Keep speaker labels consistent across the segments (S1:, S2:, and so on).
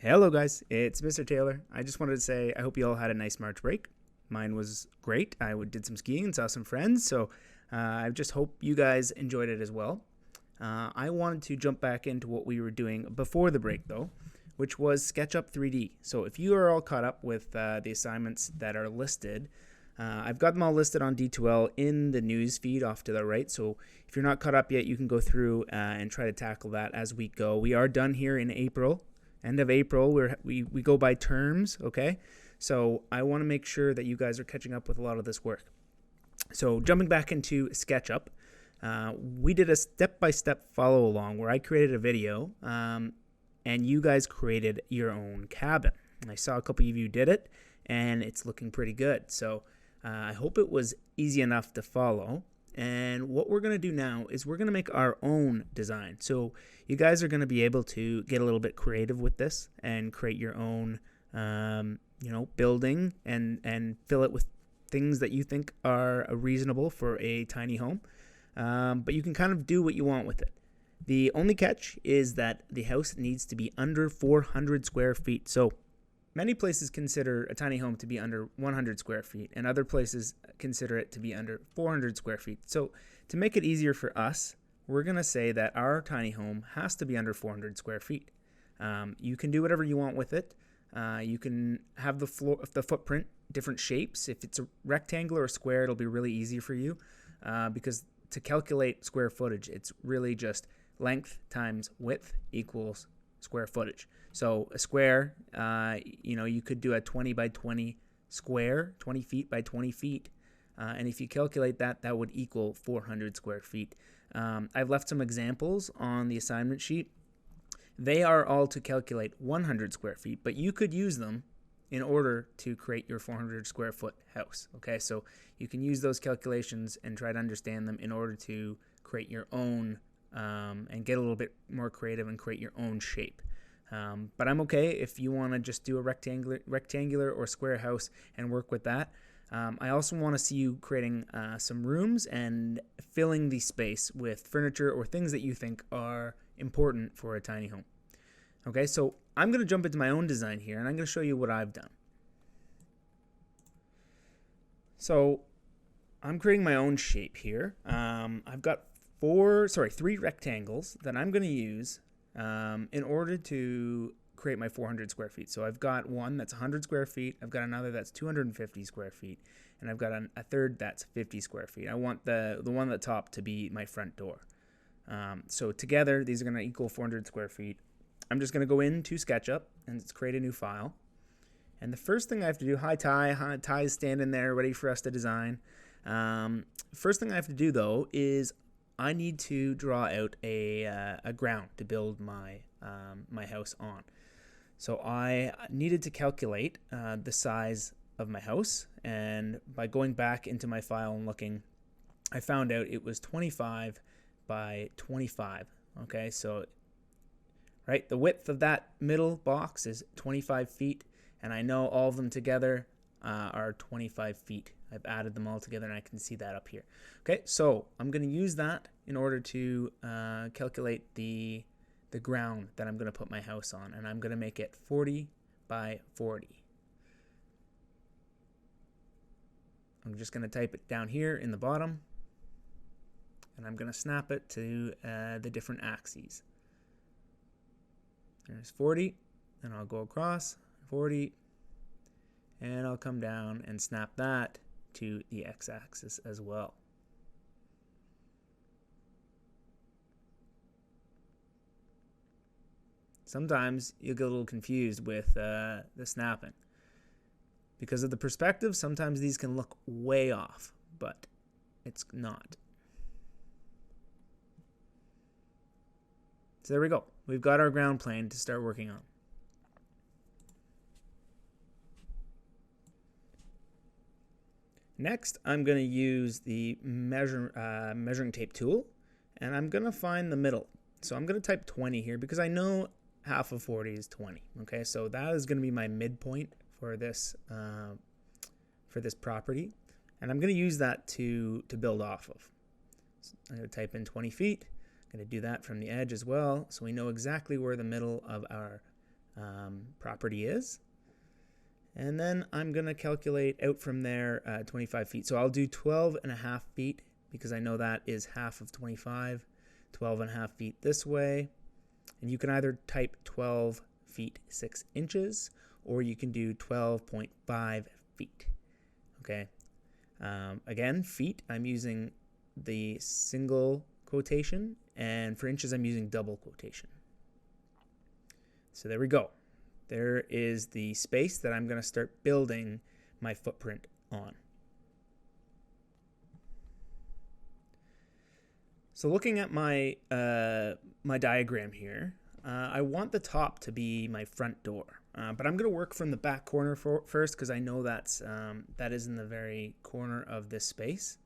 S1: Hello, guys. It's Mr. Taylor. I just wanted to say I hope you all had a nice March break. Mine was great. Did some skiing and saw some friends, so I just hope you guys enjoyed it as well. I wanted to jump back into what we were doing before the break, though, which was SketchUp 3D. So if you are all caught up with the assignments that are listed, I've got them all listed on D2L in the news feed off to the right. So if you're not caught up yet, you can go through and try to tackle that as we go. We are done here in April. End of April, we go by terms, okay? So I want to make sure that you guys are catching up with a lot of this work. So jumping back into SketchUp, we did a step-by-step follow-along where I created a video and you guys created your own cabin. And I saw a couple of you did it, and it's looking pretty good. So I hope it was easy enough to follow. And what we're going to do now is we're going to make our own design. So you guys are going to be able to get a little bit creative with this and create your own, building and fill it with things that you think are reasonable for a tiny home. But you can kind of do what you want with it. The only catch is that the house needs to be under 400 square feet. So many places consider a tiny home to be under 100 square feet, and other places consider it to be under 400 square feet. So to make it easier for us, we're going to say that our tiny home has to be under 400 square feet. You can do whatever you want with it. You can have the footprint, different shapes. If it's a rectangle or a square, it'll be really easy for you because to calculate square footage, it's really just length times width equals square footage. So a square, you could do a 20 by 20 square, 20 feet by 20 feet. And if you calculate that, that would equal 400 square feet. I've left some examples on the assignment sheet. They are all to calculate 100 square feet, but you could use them in order to create your 400 square foot house. Okay, so you can use those calculations and try to understand them in order to create your own and get a little bit more creative and create your own shape. But I'm okay if you want to just do a rectangular or square house and work with that. I also want to see you creating some rooms and filling the space with furniture or things that you think are important for a tiny home. Okay, so I'm going to jump into my own design here and I'm going to show you what I've done. So I'm creating my own shape here. I've got three rectangles that I'm going to use in order to create my 400 square feet. So I've got one that's 100 square feet, I've got another that's 250 square feet, and I've got a third that's 50 square feet. I want the one at the top to be my front door. So together, these are going to equal 400 square feet. I'm just going to go into SketchUp and create a new file. And the first thing I have to do, hi Ty is standing there ready for us to design. First thing I have to do though is I need to draw out a ground to build my my house on. So I needed to calculate the size of my house, and by going back into my file and looking, I found out it was 25 by 25. Okay, so right, the width of that middle box is 25 feet, and I know all of them together are 25 feet. I've added them all together and I can see that up here. Okay, so I'm going to use that in order to calculate the ground that I'm going to put my house on, and I'm going to make it 40 by 40. I'm just going to type it down here in the bottom, and I'm going to snap it to the different axes. There's 40, and I'll go across 40, and I'll come down and snap that to the x-axis as well. Sometimes you'll get a little confused with the snapping. Because of the perspective, sometimes these can look way off, but it's not. So there we go. We've got our ground plane to start working on. Next, I'm going to use the measuring tape tool, and I'm going to find the middle. So I'm going to type 20 here because I know half of 40 is 20. Okay, so that is going to be my midpoint for this property, and I'm going to use that to build off of. So I'm going to type in 20 feet. I'm going to do that from the edge as well, so we know exactly where the middle of our property is. And then I'm going to calculate out from there 25 feet. So I'll do 12.5 feet because I know that is half of 25. 12.5 feet this way. And you can either type 12 feet 6 inches or you can do 12.5 feet. Okay. Again, feet, I'm using the single quotation, and for inches, I'm using double quotation. So there we go. There is the space that I'm going to start building my footprint on. So looking at my my diagram here, I want the top to be my front door, but I'm going to work from the back corner first because I know that is in the very corner of this space.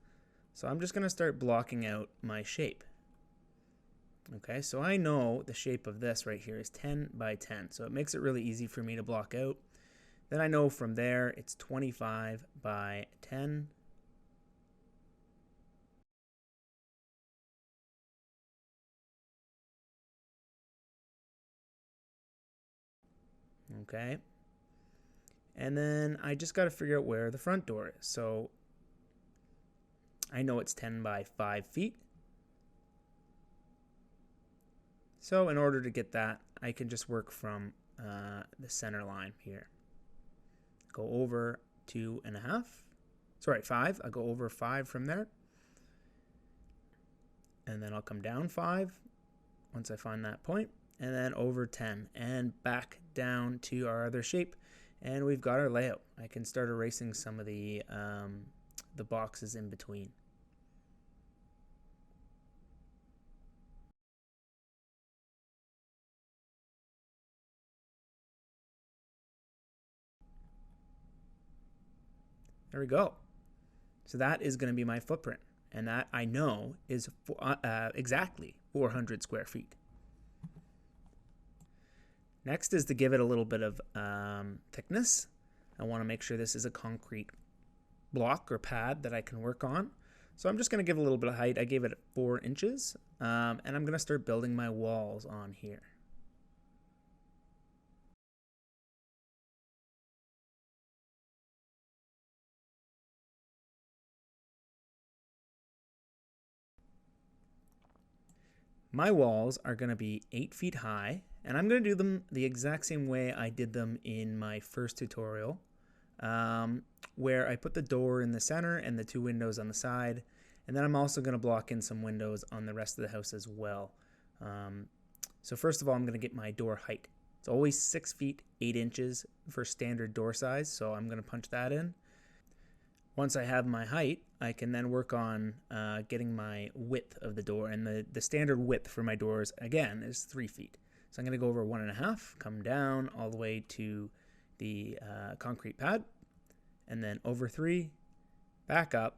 S1: So I'm just going to start blocking out my shape. Okay, so I know the shape of this right here is 10 by 10, so it makes it really easy for me to block out. Then I know from there it's 25 by 10. Okay, and then I just got to figure out where the front door is. So I know it's 10 by 5 feet. So in order to get that, I can just work from the center line here. Go over 2.5. Sorry, 5. I'll go over 5 from there. And then I'll come down 5 once I find that point. And then over 10 and back down to our other shape. And we've got our layout. I can start erasing some of the boxes in between. There we go. So that is going to be my footprint. And that I know is exactly 400 square feet. Next is to give it a little bit of thickness. I want to make sure this is a concrete block or pad that I can work on. So I'm just going to give a little bit of height. I gave it 4 inches. And I'm going to start building my walls on here. My walls are going to be 8 feet high, and I'm going to do them the exact same way I did them in my first tutorial, where I put the door in the center and the 2 windows on the side, and then I'm also going to block in some windows on the rest of the house as well. So first of all, I'm going to get my door height. It's always 6 feet 8 inches for standard door size, so I'm going to punch that in. Once I have my height, I can then work on getting my width of the door. And the standard width for my doors, again, is 3 feet. So I'm going to go over 1.5, come down all the way to the concrete pad, and then over 3, back up,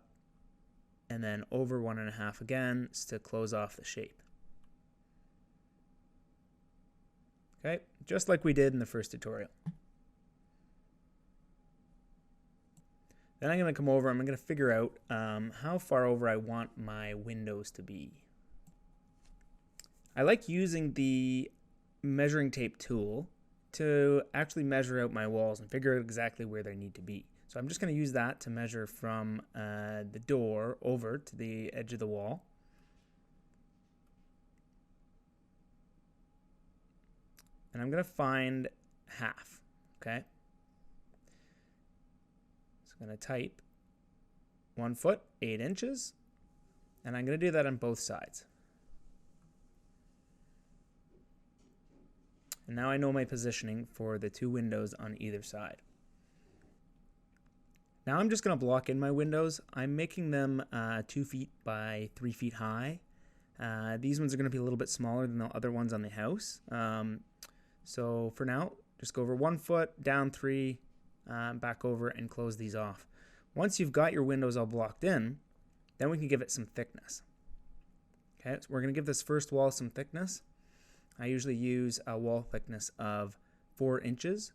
S1: and then over 1.5 again to close off the shape. Okay, just like we did in the first tutorial. Then I'm going to come over, I'm going to figure out how far over I want my windows to be. I like using the measuring tape tool to actually measure out my walls and figure out exactly where they need to be. So I'm just going to use that to measure from the door over to the edge of the wall. And I'm going to find half, okay? I'm going to type 1 foot 8 inches, and I'm going to do that on both sides. And now I know my positioning for the 2 windows on either side. Now I'm just going to block in my windows. I'm making them 2 feet by 3 feet high. These ones are going to be a little bit smaller than the other ones on the house. So for now, just go over 1 foot, down 3, back over, and close these off. Once you've got your windows all blocked in, then we can give it some thickness. Okay, so we're going to give this first wall some thickness. I usually use a wall thickness of 4 inches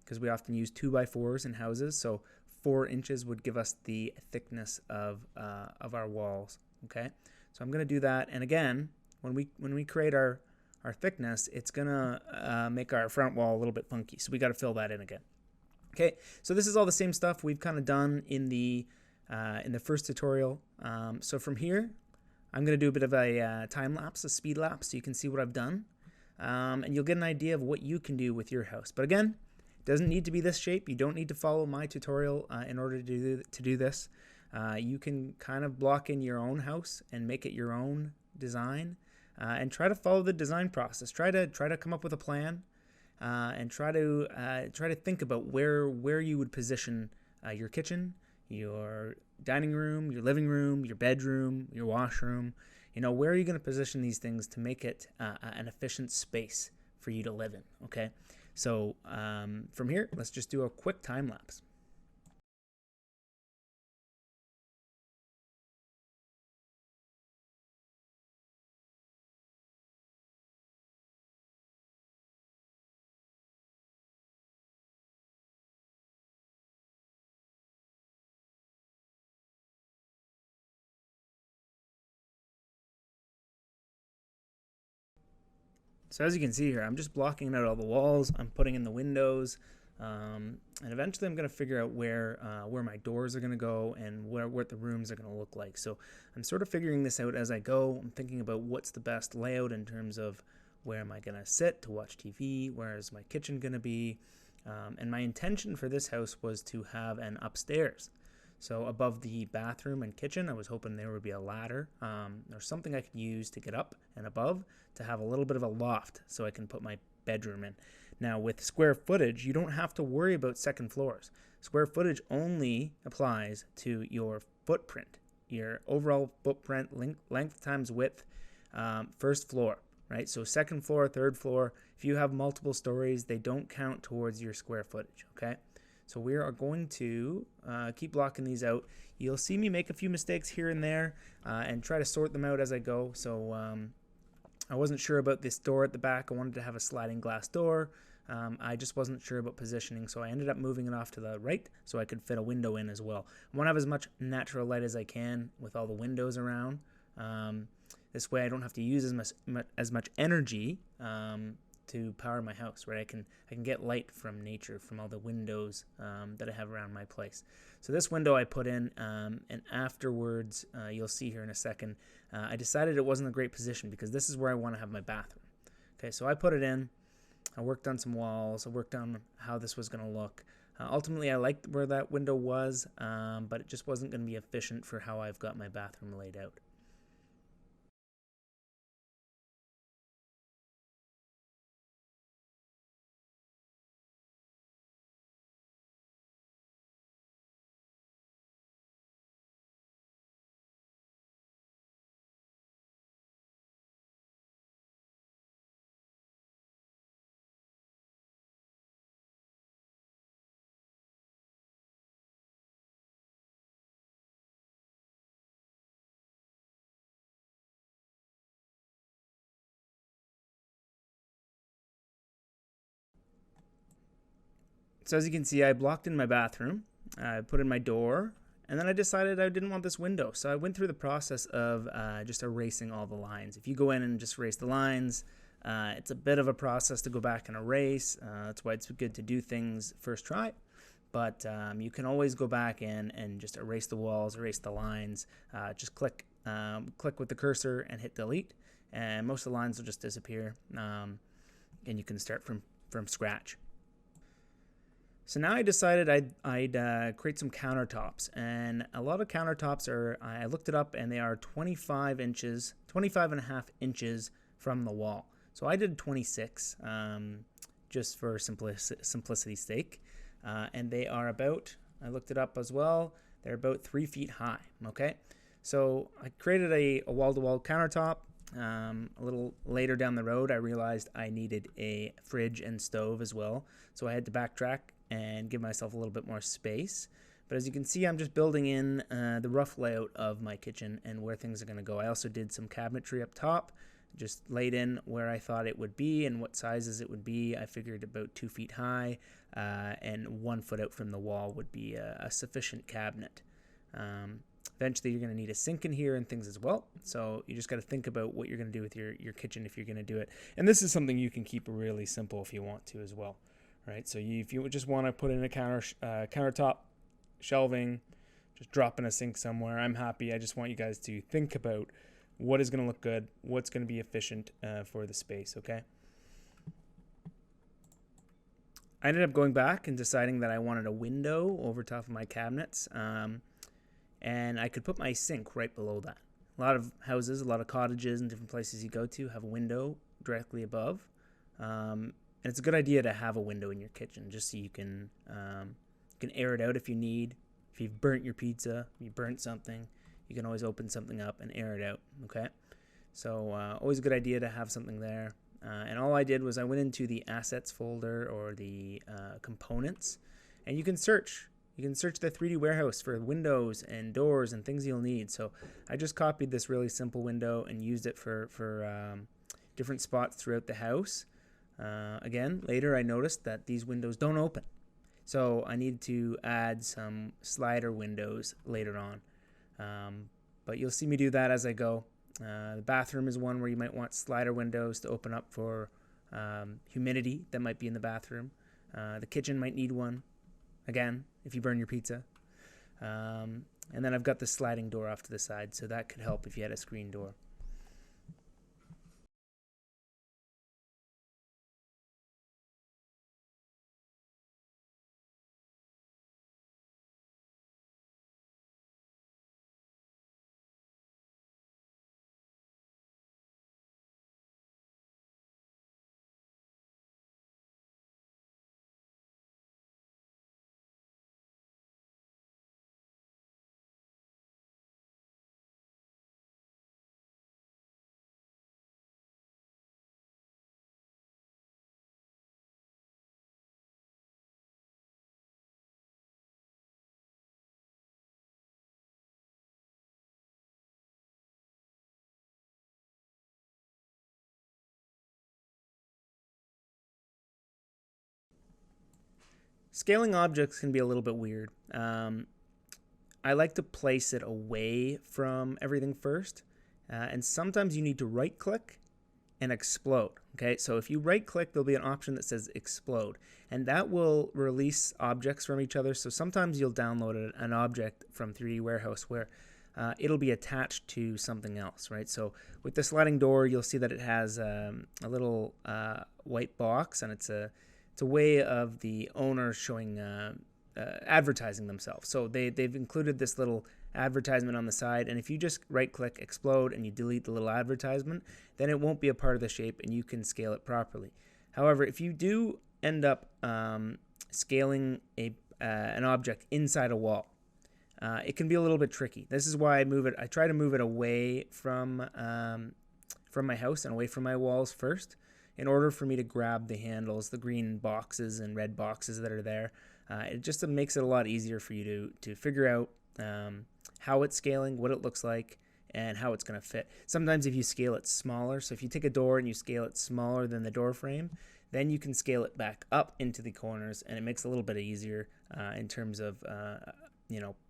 S1: because we often use 2x4s in houses. So 4 inches would give us the thickness of our walls. Okay, so I'm going to do that. And again, when we create our our thickness, it's gonna make our front wall a little bit funky. So we got to fill that in again. Okay, so this is all the same stuff we've kind of done in the first tutorial. So from here, I'm going to do a bit of a time lapse, a speed lapse, so you can see what I've done. And you'll get an idea of what you can do with your house. But again, it doesn't need to be this shape. You don't need to follow my tutorial in order to do this. You can kind of block in your own house and make it your own design, and try to follow the design process. Try to come up with a plan, and try to think about where you would position your kitchen, your dining room, your living room, your bedroom, your washroom. Where are you going to position these things to make it an efficient space for you to live in? Okay, so from here, let's just do a quick time lapse. So as you can see here, I'm just blocking out all the walls. I'm putting in the windows, and eventually I'm going to figure out where my doors are going to go and what the rooms are going to look like. So I'm sort of figuring this out as I go. I'm thinking about what's the best layout in terms of where am I going to sit to watch TV, where is my kitchen going to be, and my intention for this house was to have an upstairs. So above the bathroom and kitchen, I was hoping there would be a ladder or something I could use to get up and above to have a little bit of a loft so I can put my bedroom in. Now with square footage, you don't have to worry about second floors. Square footage only applies to your footprint, your overall footprint, length times width, first floor, right? So second floor, third floor, if you have multiple stories, they don't count towards your square footage, okay? So we are going to keep blocking these out. You'll see me make a few mistakes here and there and try to sort them out as I go. So I wasn't sure about this door at the back. I wanted to have a sliding glass door. I just wasn't sure about positioning, so I ended up moving it off to the right so I could fit a window in as well. I want to have as much natural light as I can with all the windows around. This way I don't have to use as much energy to power my house, right? I can get light from nature, from all the windows that I have around my place. So this window I put in, and afterwards, you'll see here in a second, I decided it wasn't a great position because this is where I want to have my bathroom. Okay, so I put it in. I worked on some walls. I worked on how this was going to look. Ultimately, I liked where that window was, but it just wasn't going to be efficient for how I've got my bathroom laid out. So as you can see, I blocked in my bathroom, I put in my door, and then I decided I didn't want this window. So I went through the process of just erasing all the lines. If you go in and just erase the lines, it's a bit of a process to go back and erase. That's why it's good to do things first try. But you can always go back in and just erase the walls, erase the lines. Just click with the cursor and hit delete, and most of the lines will just disappear, and you can start from scratch. So now I decided I'd create some countertops, and a lot of countertops I looked it up, and they are 25 and a half inches from the wall. So I did 26, just for simplicity's sake, and they are about, I looked it up as well, they're about 3 feet high, okay? So I created a wall-to-wall countertop. A little later down the road, I realized I needed a fridge and stove as well, so I had to backtrack and give myself a little bit more space. But as you can see, I'm just building in the rough layout of my kitchen and where things are going to go. I also did some cabinetry up top, just laid in where I thought it would be and what sizes it would be. I figured about 2 feet high, and 1 foot out from the wall would be a sufficient cabinet. Eventually, you're going to need a sink in here and things as well. So you just got to think about what you're going to do with your kitchen if you're going to do it. And this is something you can keep really simple if you want to as well, right? So if you just want to put in a countertop, shelving, just drop in a sink somewhere, I'm happy. I just want you guys to think about what is going to look good, what's going to be efficient for the space, okay? I ended up going back and deciding that I wanted a window over top of my cabinets, and I could put my sink right below that. A lot of houses, a lot of cottages and different places you go to have a window directly above, and it's a good idea to have a window in your kitchen just so you can air it out if you need. If you've burnt your pizza, you burnt something, you can always open something up and air it out, okay? So always a good idea to have something there. And all I did was I went into the assets folder or the components, and you can search. You can search the 3D warehouse for windows and doors and things you'll need. So I just copied this really simple window and used it for different spots throughout the house. Again, later I noticed that these windows don't open. So I need to add some slider windows later on. But you'll see me do that as I go. The bathroom is one where you might want slider windows to open up for humidity that might be in the bathroom. The kitchen might need one, again, if you burn your pizza. And then I've got the sliding door off to the side, so that could help if you had a screen door. Scaling objects can be a little bit weird. I like to place it away from everything first, and sometimes you need to right click and explode. Okay, so if you right click, there'll be an option that says explode, and that will release objects from each other. So sometimes you'll download an object from 3D Warehouse where it'll be attached to something else, right? So with the sliding door, you'll see that it has a little white box, and it's a way of the owner showing advertising themselves. So they've included this little advertisement on the side, and if you just right click explode and you delete the little advertisement, then it won't be a part of the shape and you can scale it properly. However, if you do end up scaling an object inside a wall, it can be a little bit tricky. This is why I try to move it away from my house and away from my walls first, in order for me to grab the handles, the green boxes and red boxes that are there. It just makes it a lot easier for you to figure out how it's scaling, what it looks like, and how it's going to fit. Sometimes if you scale it smaller, so if you take a door and you scale it smaller than the door frame, then you can scale it back up into the corners, and it makes it a little bit easier in terms of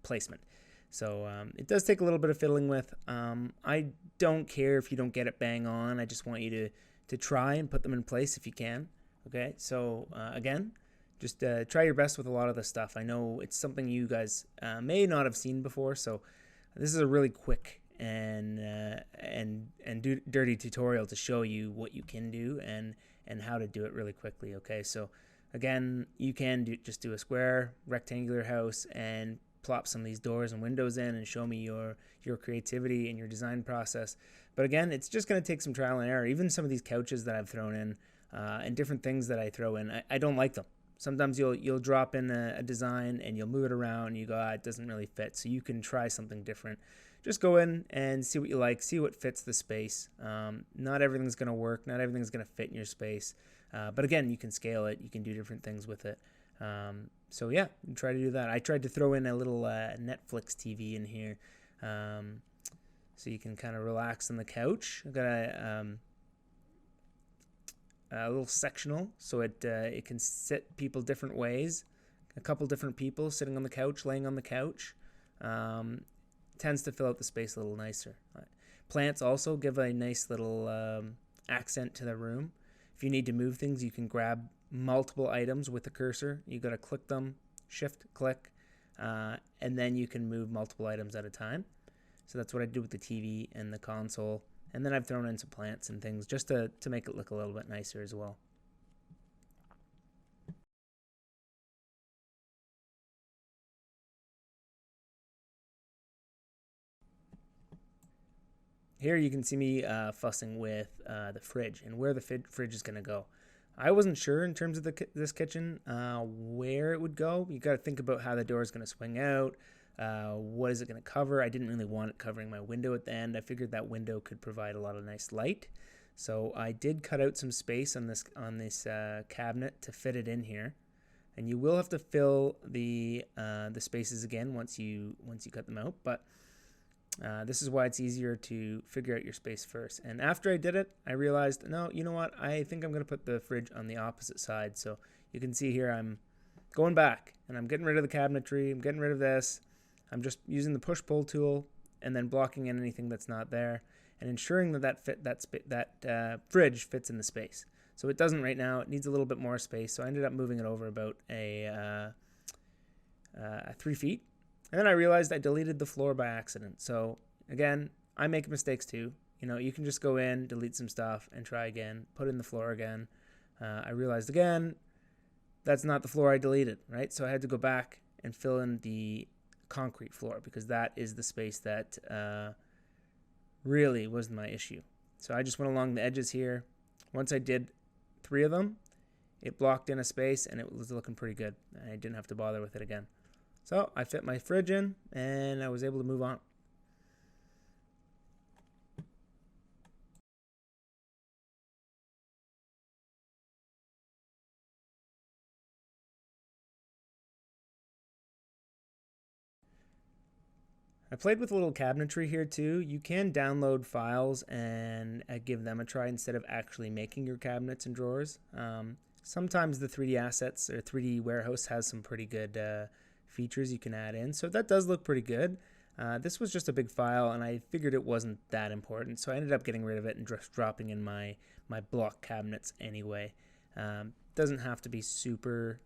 S1: placement. So it does take a little bit of fiddling with. I don't care if you don't get it bang on. I just want you to try and put them in place if you can. Okay, so again, just try your best with a lot of the stuff. I know it's something you guys may not have seen before, so this is a really quick and dirty tutorial to show you what you can do and how to do it really quickly. Okay, so again, you can just do a square rectangular house and plop some of these doors and windows in and show me your creativity and your design process. But again, it's just going to take some trial and error. Even some of these couches that I've thrown in and different things that I throw in, I don't like them. Sometimes you'll drop in a design and you'll move it around and you go, it doesn't really fit. So you can try something different. Just go in and see what you like, see what fits the space. Not everything's going to work. Not everything's going to fit in your space. But again, you can scale it. You can do different things with it. So yeah, try to do that. I tried to throw in a little Netflix TV in here, so you can kind of relax on the couch. I've got a little sectional, so it can sit people different ways. A couple different people sitting on the couch, laying on the couch. tends to fill out the space a little nicer. Plants also give a nice little accent to the room. If you need to move things, you can grab multiple items with the cursor. You got to click them, shift, click, and then you can move multiple items at a time. So that's what I do with the TV and the console. And then I've thrown in some plants and things just to make it look a little bit nicer as well. Here you can see me fussing with the fridge and where the fridge is going to go. I wasn't sure in terms of this kitchen where it would go. You got to think about how the door is going to swing out. What is it going to cover? I didn't really want it covering my window at the end. I figured that window could provide a lot of nice light. So I did cut out some space on this cabinet to fit it in here. And you will have to fill the spaces again once you cut them out. But this is why it's easier to figure out your space first. And after I did it, I realized, no, you know what? I think I'm going to put the fridge on the opposite side. So you can see here I'm going back and I'm getting rid of the cabinetry. I'm getting rid of this. I'm just using the push-pull tool and then blocking in anything that's not there and ensuring that fridge fits in the space. So it doesn't right now. It needs a little bit more space. So I ended up moving it over about 3 feet. And then I realized I deleted the floor by accident. So again, I make mistakes too. You know, you can just go in, delete some stuff, and try again, put in the floor again. I realized again, that's not the floor I deleted, right? So I had to go back and fill in the concrete floor because that is the space that really was my issue. So I just went along the edges here. Once I did 3 of them, it blocked in a space and it was looking pretty good. I didn't have to bother with it again. So I fit my fridge in and I was able to move on. I played with a little cabinetry here too. You can download files and give them a try instead of actually making your cabinets and drawers. Sometimes the 3D Assets or 3D Warehouse has some pretty good features you can add in. So that does look pretty good. This was just a big file and I figured it wasn't that important. So I ended up getting rid of it and just dropping in my block cabinets anyway. Doesn't have to be super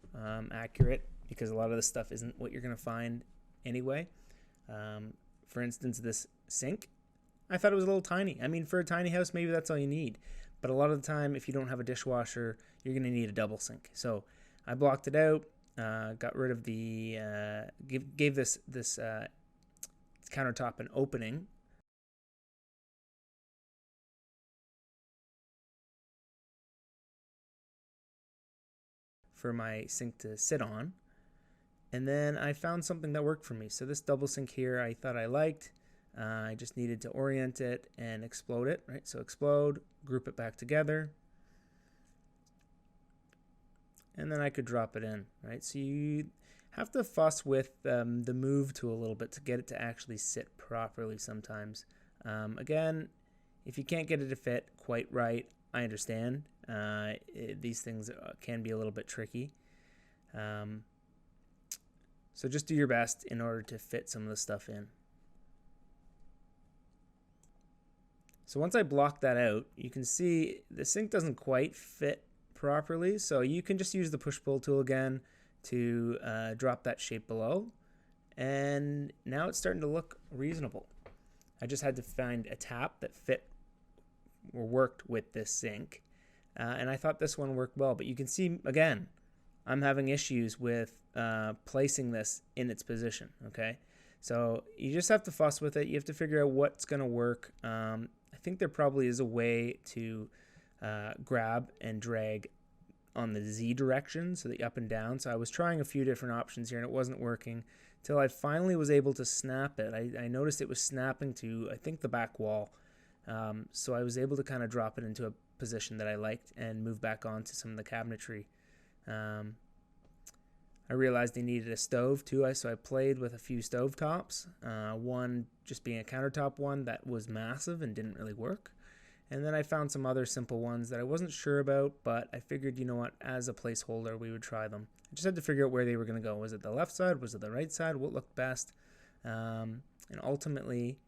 S1: accurate because a lot of this stuff isn't what you're going to find anyway. For instance, this sink, I thought it was a little tiny. I mean, for a tiny house, maybe that's all you need. But a lot of the time, if you don't have a dishwasher, you're going to need a double sink. So I blocked it out. Got rid of the gave this countertop an opening for my sink to sit on, and then I found something that worked for me. So this double sink here I thought I liked. I just needed to orient it and explode it, right? So explode, group it back together, and then I could drop it in, right? So you have to fuss with the move tool a little bit to get it to actually sit properly sometimes. Again, if you can't get it to fit quite right, I understand. These things can be a little bit tricky. So just do your best in order to fit some of the stuff in. So once I block that out, you can see the sink doesn't quite fit properly, so you can just use the push-pull tool again to drop that shape below, and now it's starting to look reasonable. I just had to find a tap that fit or worked with this sink, and I thought this one worked well, but you can see again I'm having issues with placing this in its position. Okay, so you just have to fuss with it. You have to figure out what's going to work. I think there probably is a way to grab and drag on the Z direction, so the up and down. So I was trying a few different options here and it wasn't working until I finally was able to snap it. I noticed it was snapping to, I think, the back wall. So I was able to kind of drop it into a position that I liked and move back onto some of the cabinetry. I realized I needed a stove too, so I played with a few stove tops. One just being a countertop one that was massive and didn't really work. And then I found some other simple ones that I wasn't sure about, but I figured, you know what, as a placeholder, we would try them. I just had to figure out where they were going to go. Was it the left side? Was it the right side? What looked best? And ultimately,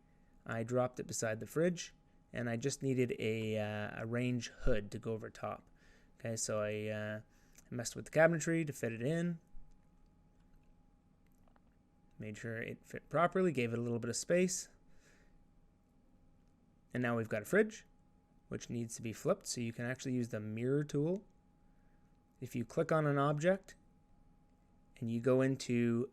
S1: I dropped it beside the fridge, and I just needed a range hood to go over top. Okay, so I messed with the cabinetry to fit it in, made sure it fit properly, gave it a little bit of space, and now we've got a fridge, which needs to be flipped, so you can actually use the mirror tool. If you click on an object and you go into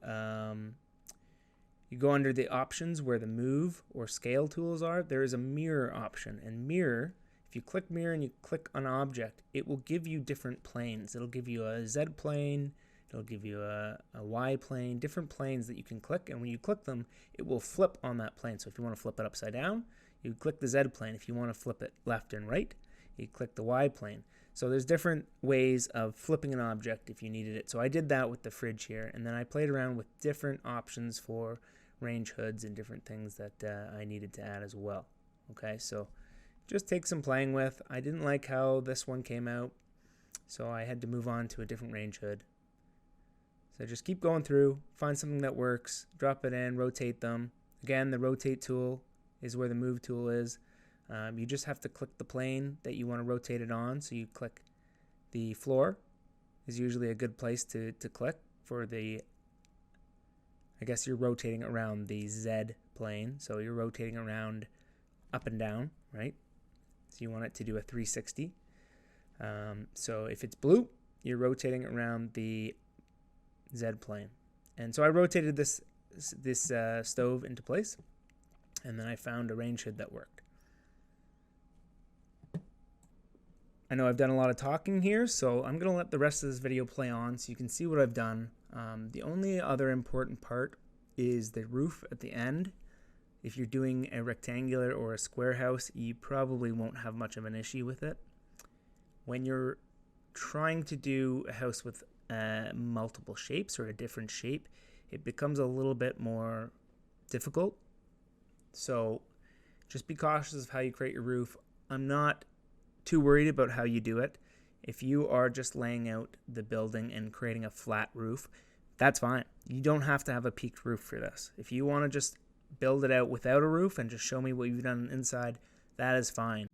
S1: you go under the options where the move or scale tools are, there is a mirror option. And mirror, if you click mirror and you click on object, it will give you different planes. It'll give you a Z plane, it'll give you a Y plane, different planes that you can click, and when you click them, it will flip on that plane. So if you want to flip it upside down, you click the Z plane. If you want to flip it left and right, you click the Y plane. So there's different ways of flipping an object if you needed it. So I did that with the fridge here, and then I played around with different options for range hoods and different things that I needed to add as well. Okay, so just take some playing with. I didn't like how this one came out, so I had to move on to a different range hood. So just keep going through, find something that works, drop it in, rotate them. Again, the rotate tool is where the move tool is. You just have to click the plane that you want to rotate it on. So you click the floor is usually a good place to click for the, I guess you're rotating around the Z plane. So you're rotating around up and down, right? So you want it to do a 360. So if it's blue, you're rotating around the Z plane. And so I rotated this stove into place, and then I found a range hood that worked. I know I've done a lot of talking here, so I'm going to let the rest of this video play on so you can see what I've done. The only other important part is the roof at the end. If you're doing a rectangular or a square house, you probably won't have much of an issue with it. When you're trying to do a house with multiple shapes or a different shape, it becomes a little bit more difficult. So just be cautious of how you create your roof. I'm not too worried about how you do it. If you are just laying out the building and creating a flat roof, that's fine. You don't have to have a peaked roof for this. If you want to just build it out without a roof and just show me what you've done inside, that is fine.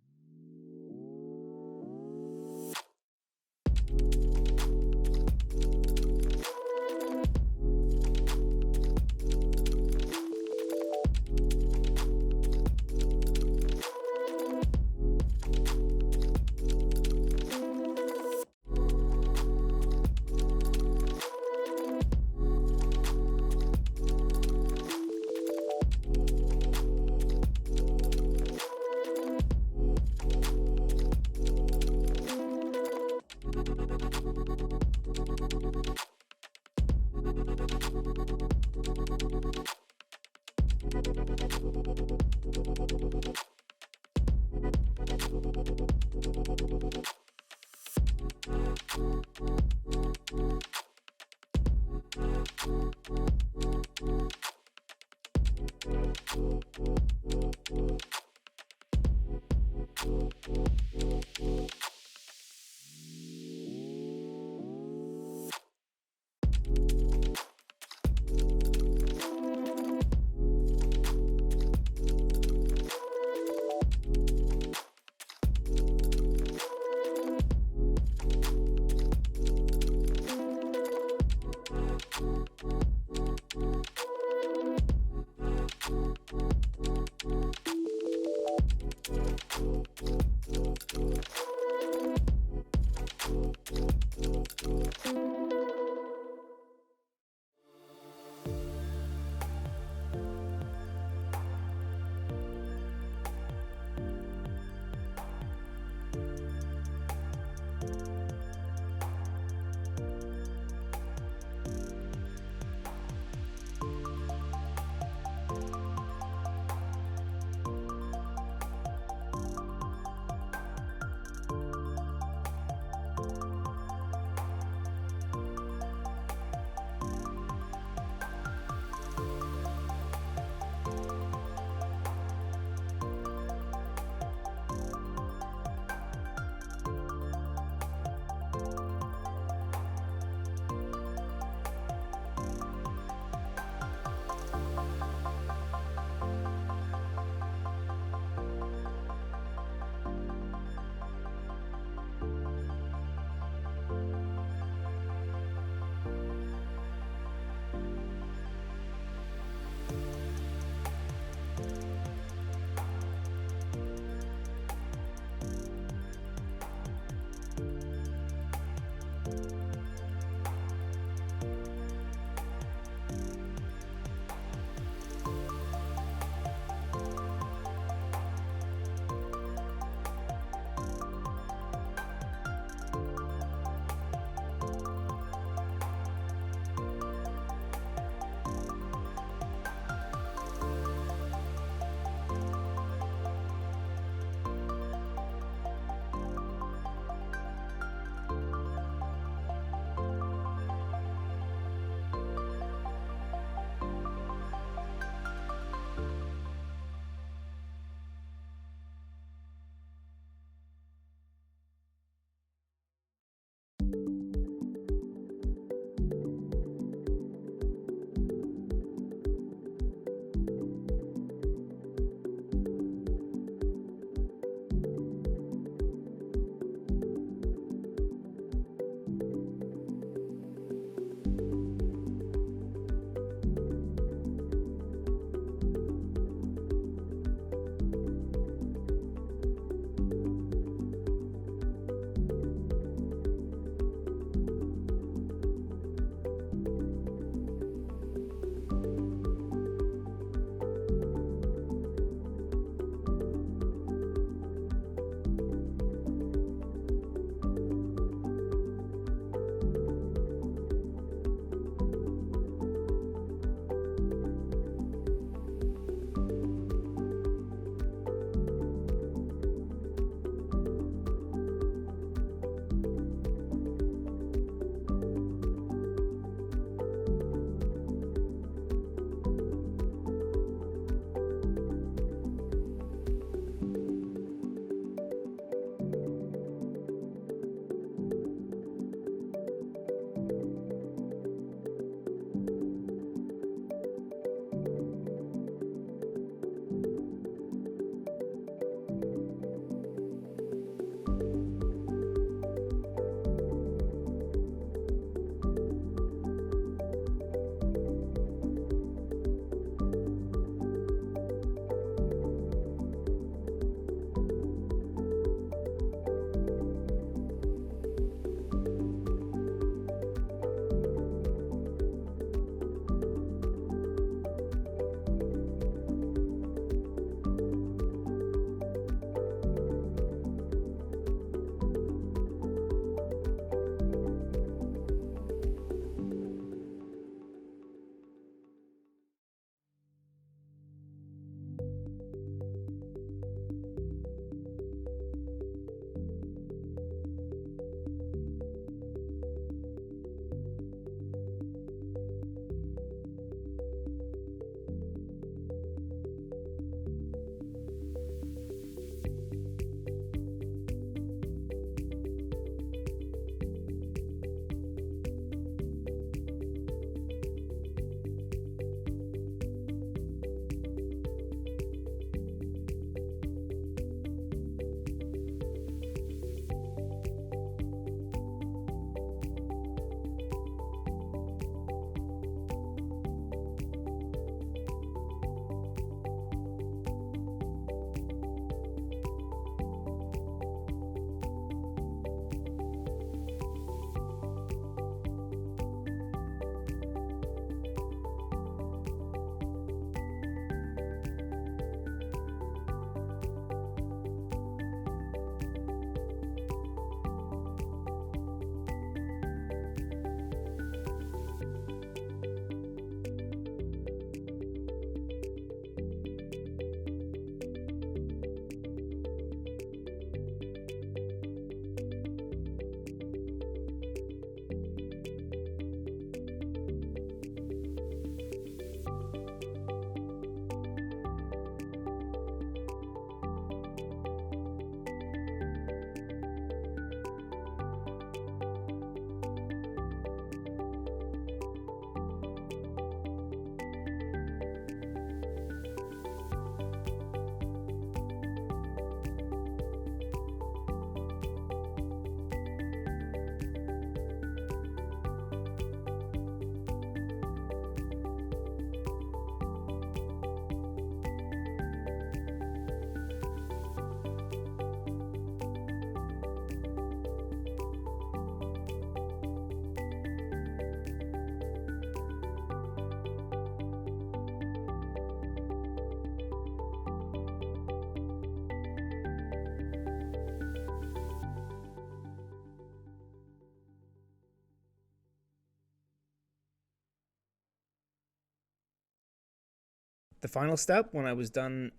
S1: The final step, when I was done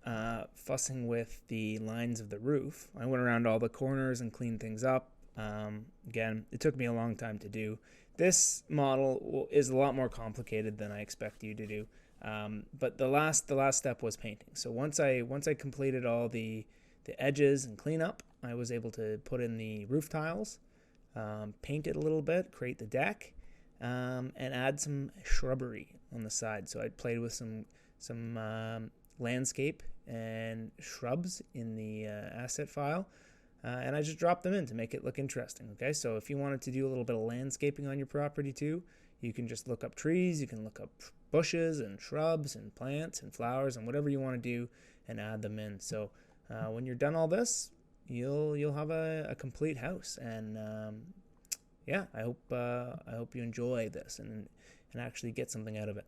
S1: fussing with the lines of the roof, I went around all the corners and cleaned things up. Again, it took me a long time to do. This model is a lot more complicated than I expect you to do. But the last step was painting. So once I completed all the edges and cleanup, I was able to put in the roof tiles, paint it a little bit, create the deck, and add some shrubbery on the side. So I played with some landscape and shrubs in the asset file, and I just dropped them in to make it look interesting. Okay, so if you wanted to do a little bit of landscaping on your property too, you can just look up trees, you can look up bushes and shrubs and plants and flowers and whatever you want to do and add them in. So when you're done all this, you'll have a complete house. And yeah, I hope you enjoy this and actually get something out of it.